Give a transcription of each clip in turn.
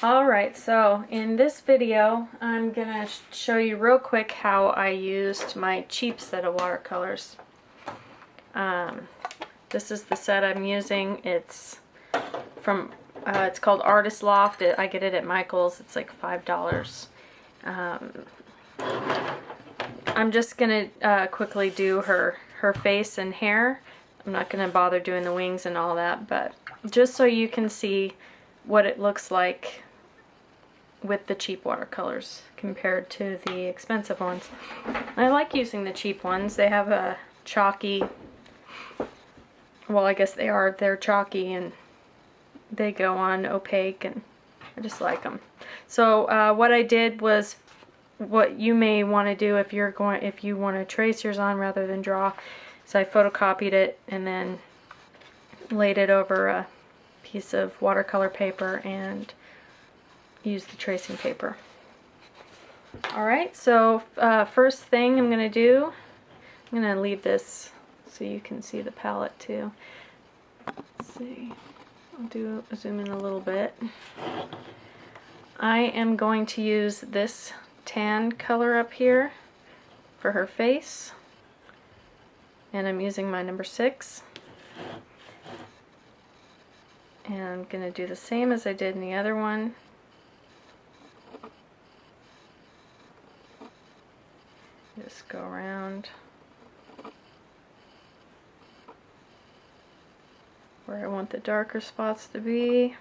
Alright, so in this video I'm gonna show you real quick how I used my cheap set of watercolors. This is the set I'm using. It's from it's called Artist Loft. I get it at Michael's. It's like $5. I'm just gonna quickly do her face and hair. I'm not gonna bother doing the wings and all that, but just so you can see what it looks like with the cheap watercolors compared to the expensive ones. I like using the cheap ones. They have a chalky, well, I guess they're chalky and they go on opaque, and I just like them. So what I did was what you may want to do if you want to trace yours on rather than draw. So I photocopied it and then laid it over a piece of watercolor paper and use the tracing paper. Alright, so first thing I'm going to do, I'm going to leave this so you can see the palette too. Let's see, I'll zoom in a little bit. I am going to use this tan color up here for her face, and I'm using my number 6. And I'm going to do the same as I did in the other one. Just go around where I want the darker spots to be.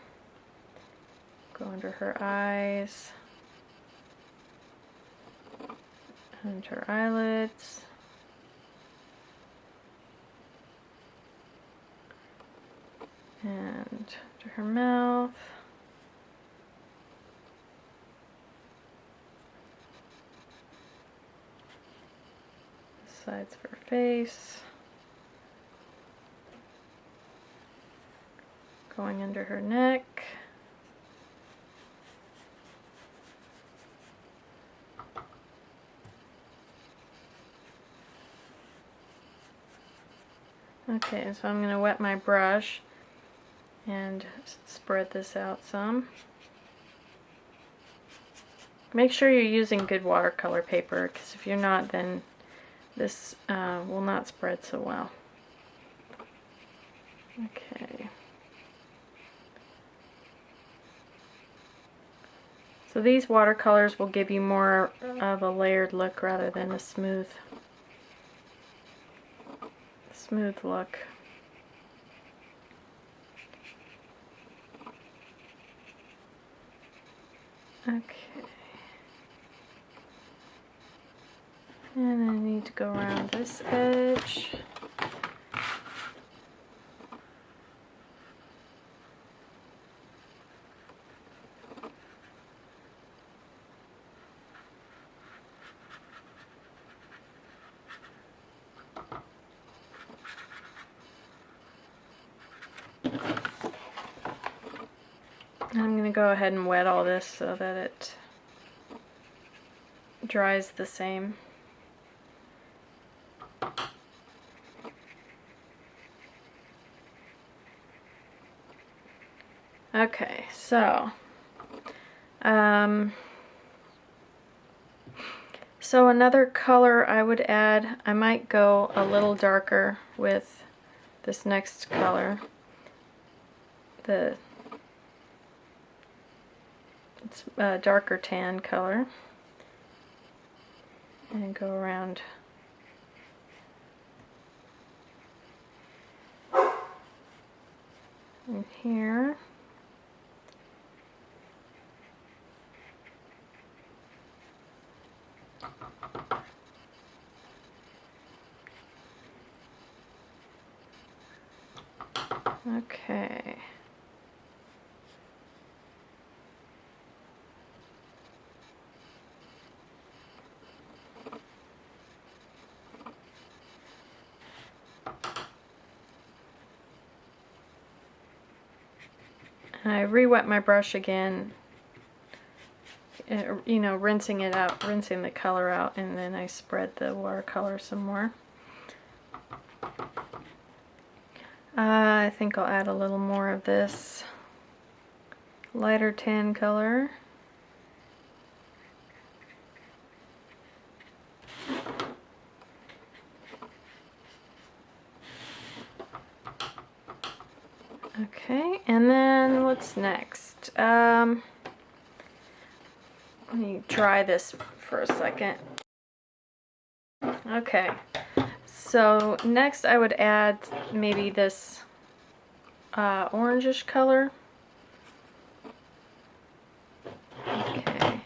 Go under her eyes, and her eyelids. And to her mouth. Sides of her face. Going under her neck. Okay, so I'm going to wet my brush and spread this out some. Make sure you're using good watercolor paper, because if you're not, then this will not spread so well. Okay. So these watercolors will give you more of a layered look rather than a smooth look. Okay. And I need to go around this edge. I'm going to go ahead and wet all this so that it dries the same. Okay, so another color I would add, I might go a little darker with this next color. It's a darker tan color, and go around in here. Okay. I re-wet my brush again, you know, rinsing it out, rinsing the color out, and then I spread the watercolor some more. I think I'll add a little more of this. lighter tan color. Okay, and then what's next? Let me try this for a second. Okay, so next I would add maybe this orangish color. Okay,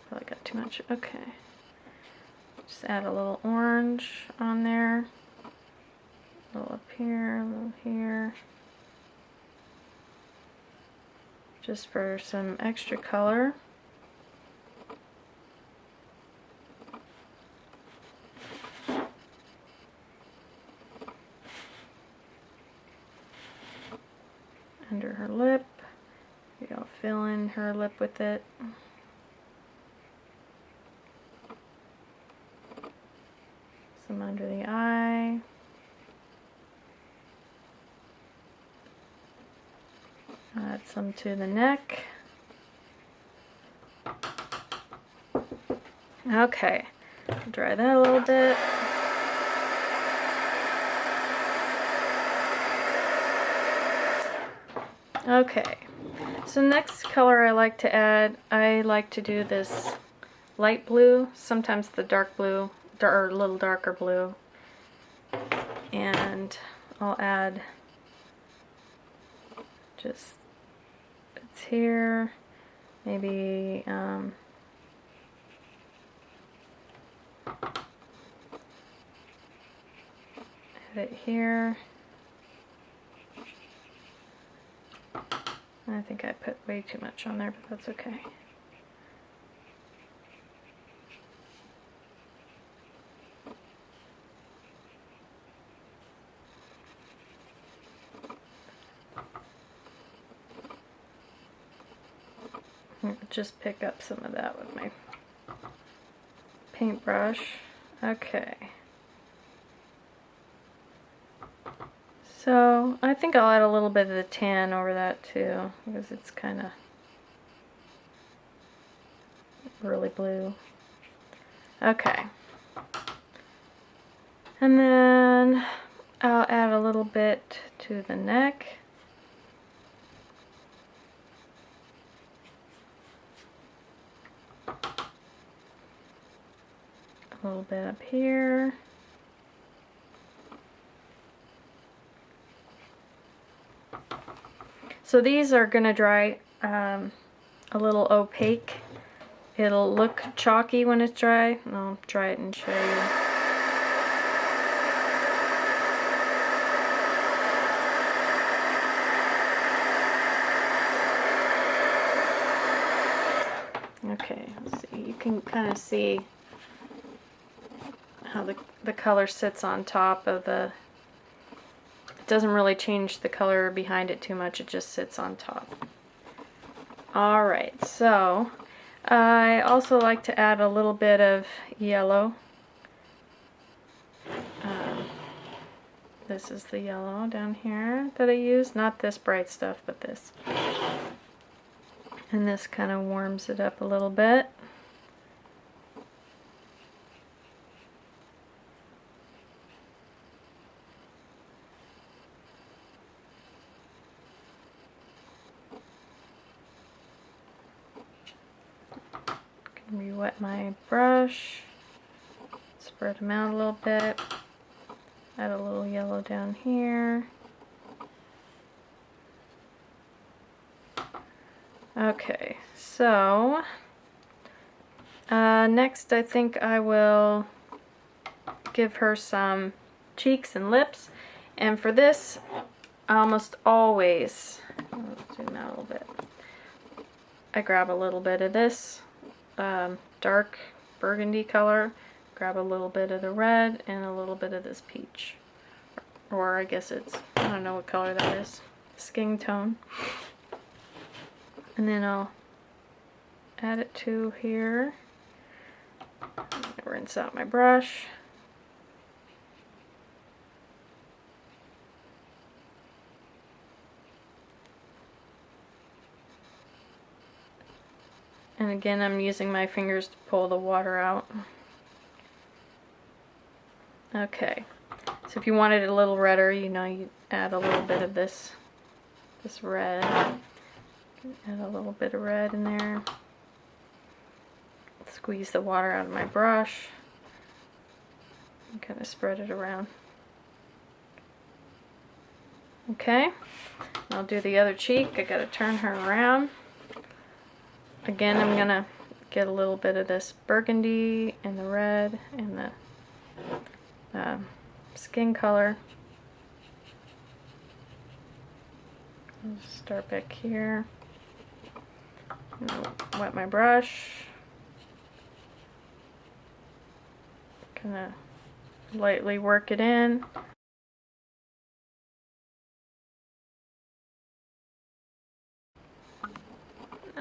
probably got too much. Okay, just add a little orange on there. A little up here, a little here. Just for some extra color. Under her lip. Maybe I'll fill in her lip with it. Some under the eye. Add some to the neck. Okay, dry that a little bit. Okay, so next color I like to add, I like to do this light blue, sometimes the dark blue, or a little darker blue. And I'll add just it's here, maybe add it here. I think I put way too much on there, but that's okay. Just pick up some of that with my paintbrush. Okay. So I think I'll add a little bit of the tan over that too, because it's kind of really blue. Okay. And then I'll add a little bit to the neck. A little bit up here. So these are going to dry a little opaque. It'll look chalky when it's dry. I'll dry it and show you. Okay, let's see. You can kind of see how the color sits on top of the... It doesn't really change the color behind it too much, it just sits on top. Alright, so I also like to add a little bit of yellow. This is the yellow down here that I use, not this bright stuff, but this. And this kind of warms it up a little bit. Re-wet my brush, spread them out a little bit, add a little yellow down here. Okay, so next I think I will give her some cheeks and lips, and for this I almost always, let's zoom out a little bit, I grab a little bit of this dark burgundy color, grab a little bit of the red and a little bit of this peach, or I guess it's, I don't know what color that is, skin tone, and then I'll add it to here. Rinse out my brush. And again, I'm using my fingers to pull the water out. Okay, so if you wanted it a little redder, you know, you add a little bit of this red. Add a little bit of red in there. Squeeze the water out of my brush and kind of spread it around. Okay, I'll do the other cheek. I gotta turn her around. Again, I'm gonna get a little bit of this burgundy and the red and the skin color. I'll just start back here. Wet my brush. Kind of lightly work it in.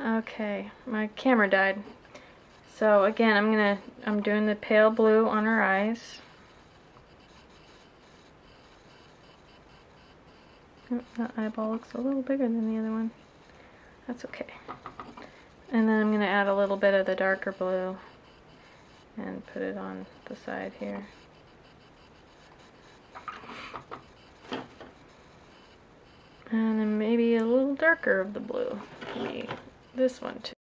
Okay, my camera died. So again, I'm doing the pale blue on her eyes. Oh, that eyeball looks a little bigger than the other one. That's okay. And then I'm going to add a little bit of the darker blue and put it on the side here. And then maybe a little darker of the blue. Maybe this one too.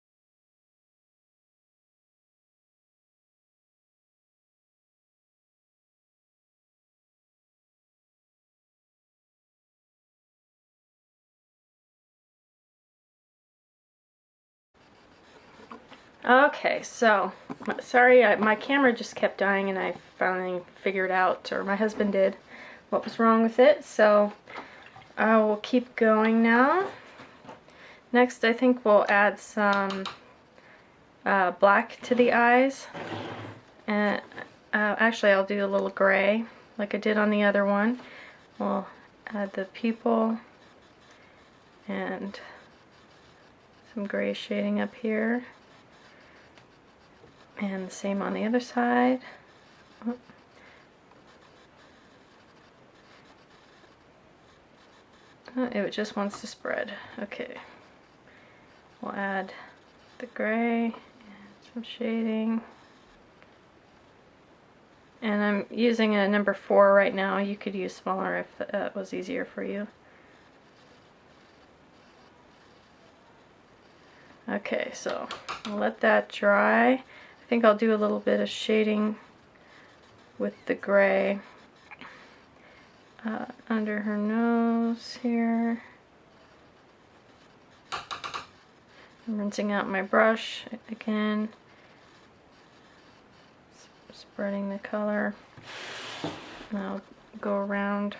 Okay, so, sorry, my camera just kept dying and I finally figured out, or my husband did, what was wrong with it. So I will keep going now. Next, I think we'll add some black to the eyes. And actually, I'll do a little gray, like I did on the other one. We'll add the pupil and some gray shading up here. And the same on the other side. It just wants to spread. Okay. We'll add the gray and some shading. And I'm using a number 4 right now. You could use smaller if that was easier for you. Okay, so I'll let that dry. I think I'll do a little bit of shading with the gray under her nose here. I'm rinsing out my brush again, spreading the color. And I'll go around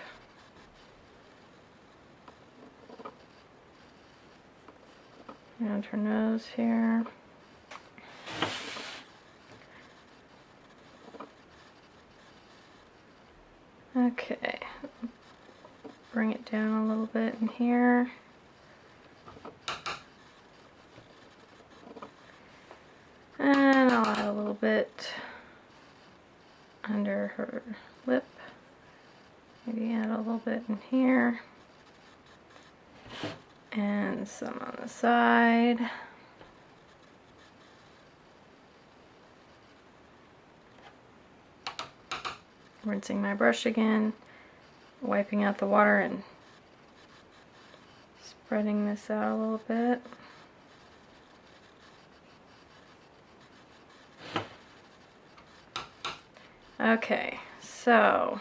her nose here. Okay, bring it down a little bit in here. And I'll add a little bit under her lip. Maybe add a little bit in here. And some on the side. Rinsing my brush again, wiping out the water and spreading this out a little bit. Okay, so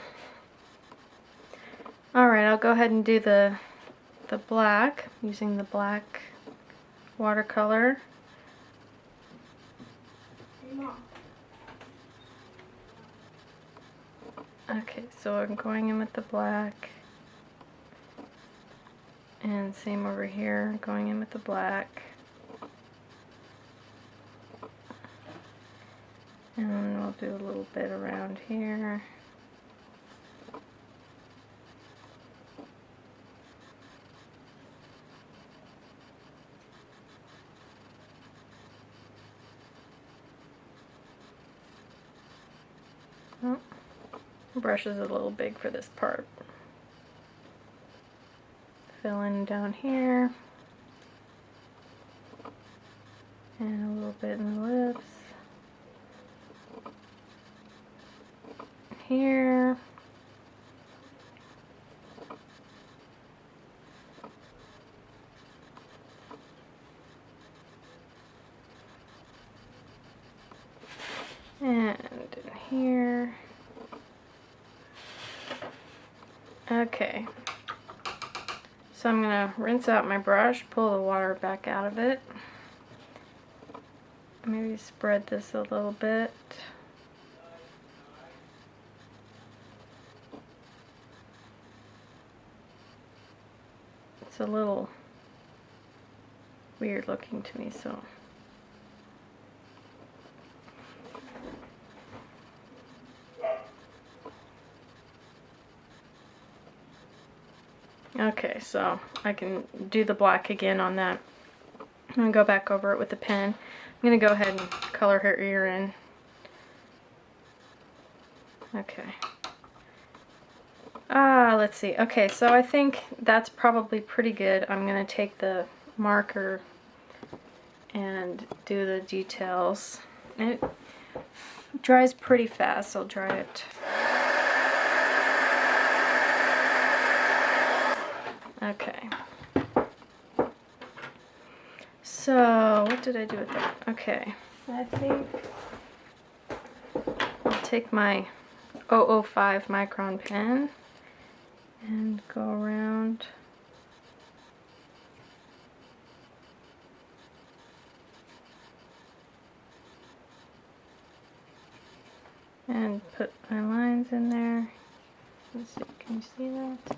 alright, I'll go ahead and do the black, using the black watercolor. Okay, so I'm going in with the black, and same over here, going in with the black, and then we'll do a little bit around here. Oh. Brush is a little big for this part. Fill in down here. And a little bit in the lips. Here. And in here. Okay. So I'm going to rinse out my brush, pull the water back out of it. Maybe spread this a little bit. It's a little weird looking to me, so. Okay, so I can do the black again on that. I'm going to go back over it with a pen. I'm going to go ahead and color her ear in. Okay. Let's see. Okay, so I think that's probably pretty good. I'm going to take the marker and do the details. And it dries pretty fast, so I'll dry it. Okay. So, what did I do with that? Okay. I think I'll take my 005 micron pen and go around. And put my lines in there. Let's see, can you see that?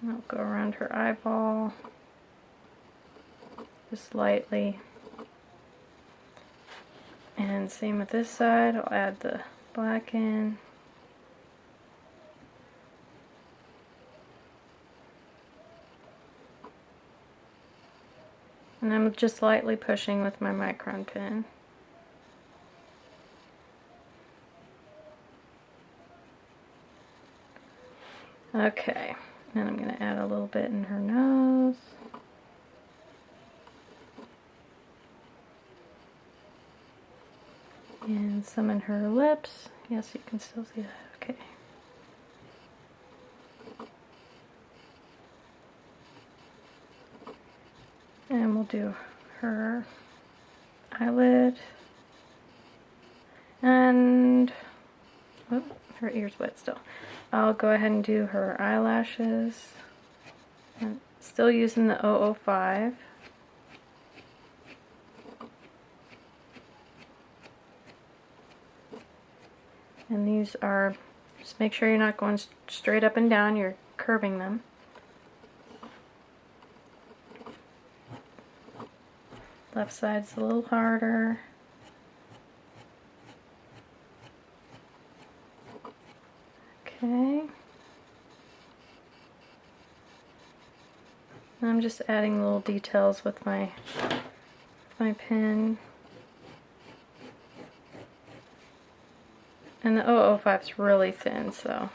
And I'll go around her eyeball, just lightly. And same with this side, I'll add the black in. And I'm just lightly pushing with my micron pen. Okay, then I'm going to add a little bit in her nose. And some in her lips. Yes, you can still see that. Okay. And we'll do her eyelid. And oh, her ear's wet still. I'll go ahead and do her eyelashes. I'm still using the 005. And these are, just make sure you're not going straight up and down, you're curving them. Left side's a little harder. Okay. I'm just adding little details with my pen. And the 005 is really thin, so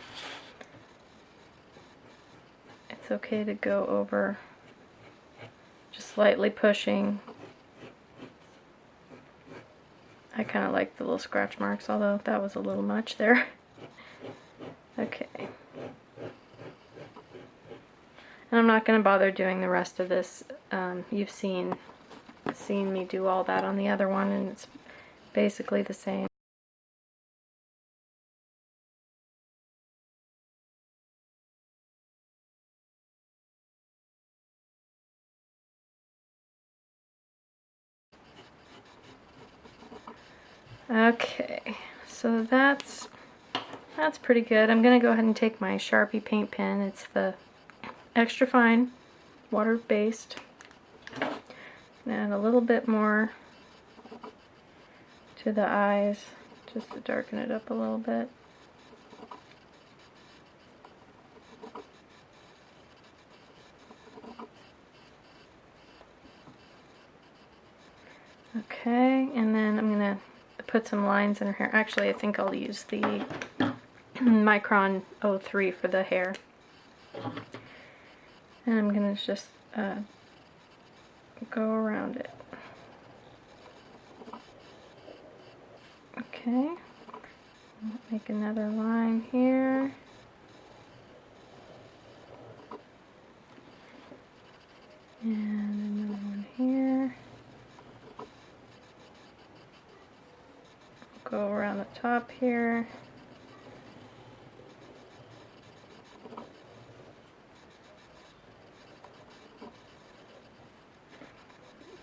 it's okay to go over, just lightly pushing. I kind of like the little scratch marks, although that was a little much there. Okay. And I'm not going to bother doing the rest of this. You've seen me do all that on the other one, and it's basically the same. Okay, so that's pretty good. I'm going to go ahead and take my Sharpie paint pen. It's the extra fine, water-based. Add a little bit more to the eyes, just to darken it up a little bit. Okay, and then I'm going to put some lines in her hair. Actually, I think I'll use the Micron 03 for the hair. And I'm going to just go around it. Okay, make another line here. And another one here. Go around the top here.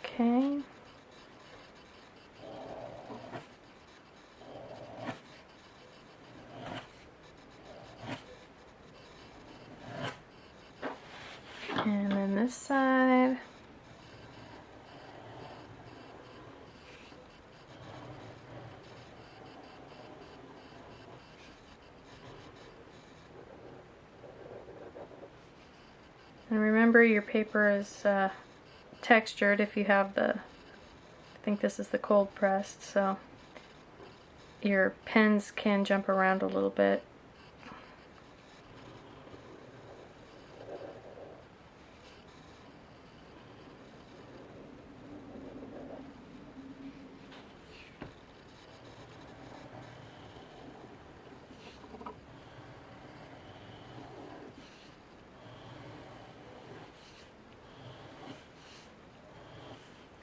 Okay. And then this side. And remember, your paper is textured if you have the, I think this is the cold pressed, so your pens can jump around a little bit.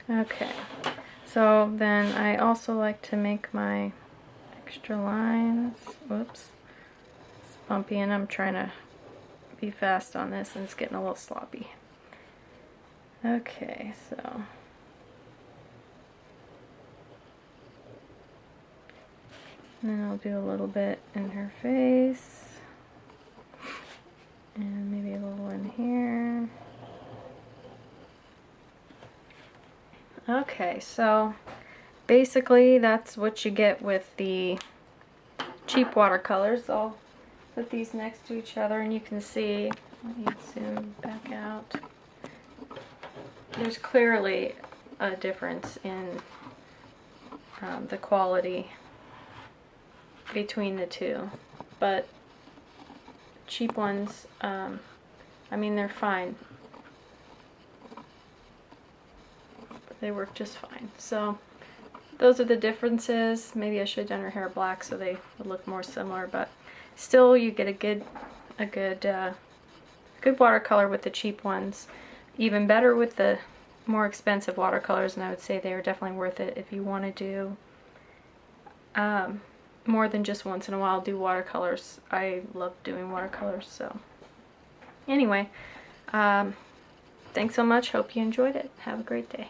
Okay, so then I also like to make my extra lines. Whoops, it's bumpy and I'm trying to be fast on this and it's getting a little sloppy. Okay, so and then I'll do a little bit in her face and maybe a little in here. Okay, so basically that's what you get with the cheap watercolors. I'll put these next to each other and you can see, let me zoom back out. There's clearly a difference in the quality between the two, but cheap ones, I mean, they're fine. They work just fine. So those are the differences. Maybe I should have done her hair black so they would look more similar, but still you get a good watercolor with the cheap ones. Even better with the more expensive watercolors, and I would say they are definitely worth it if you want to do more than just once in a while do watercolors. I love doing watercolors. So anyway, thanks so much. Hope you enjoyed it. Have a great day.